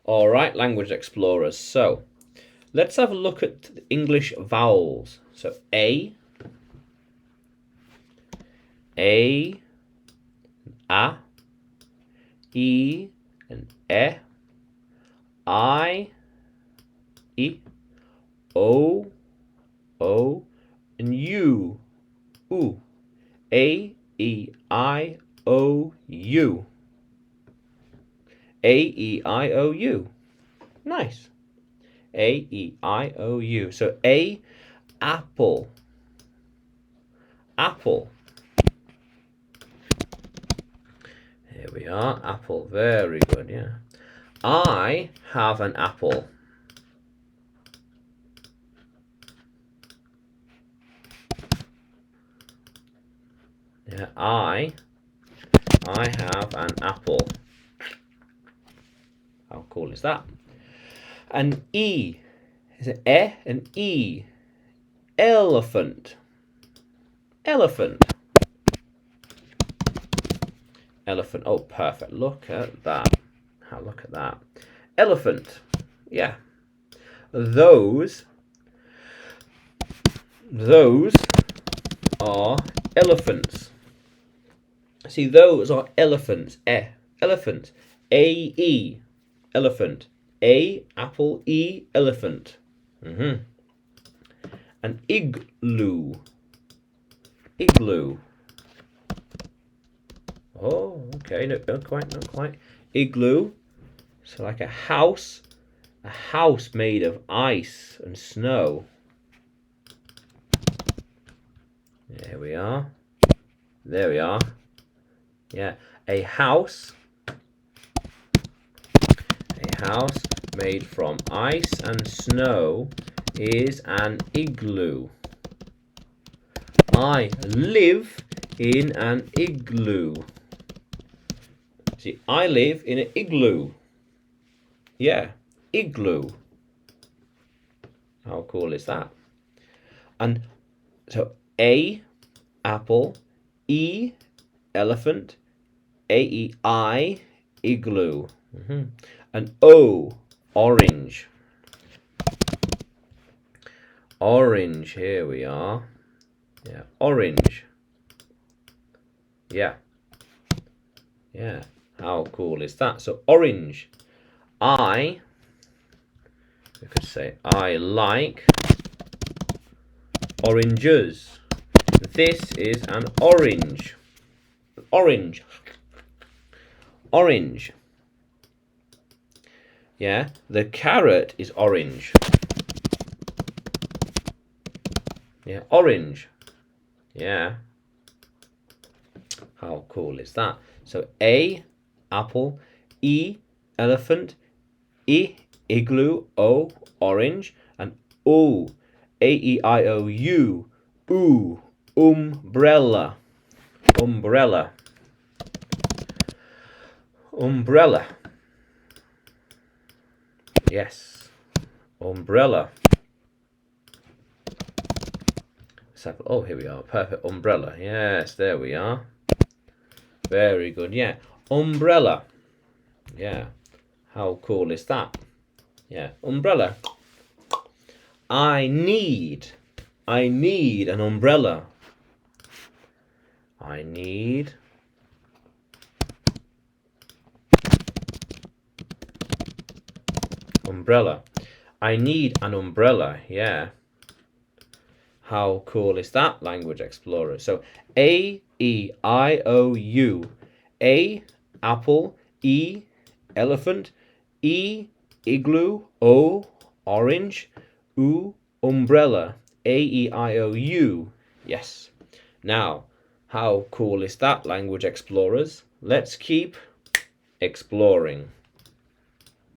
All right, language explorers. So let's have a look at the English vowels. So A, A, A, E, and E, I, O, O, and U, U. A, E, I, O, U. A, E, I, O, U. Nice. A, E, I, O, U. So A, apple. Apple. Here we are. Apple. Very good, yeah. I have an apple. Yeah, I have an apple. How cool is that? An E. Is it E and E? Elephant. Elephant. Elephant. Oh, perfect. Look at that. Look at that. Elephant. Yeah. Those are elephants. See, those are elephants. Elephant. A-E. Elephant. A, apple, E, elephant. An igloo. Igloo. Oh, okay, not quite. Igloo. So like a house made of ice and snow. There we are. There we are. Yeah, a house made from ice and snow is an igloo. I live in an igloo. See, I live in an igloo. Yeah, igloo. How cool is that? And so A, apple, E, elephant, A-E-I, igloo. And O, orange. Orange, here we are. Yeah, orange. Yeah. Yeah, how cool is that? So orange. We could say, I like oranges. This is an orange. Orange. Orange. Yeah, the carrot is orange. Yeah, orange. Yeah. How cool is that? So A, apple, E, elephant, I, igloo, O, orange, and O, A-E-I-O-U, U, umbrella. Umbrella. Umbrella. Yes. Umbrella. Oh, here we are. Perfect. Umbrella. Yes, there we are. Very good. Yeah. Umbrella. Yeah. How cool is that? Yeah. Umbrella. I need an umbrella. I need umbrella. I need an umbrella. Yeah. How cool is that, language explorer? So A-E-I-O-U. A, apple, E, elephant, E, igloo, O, orange, U, umbrella, A-E-I-O-U. Yes. Now, how cool is that, language explorers? Let's keep exploring.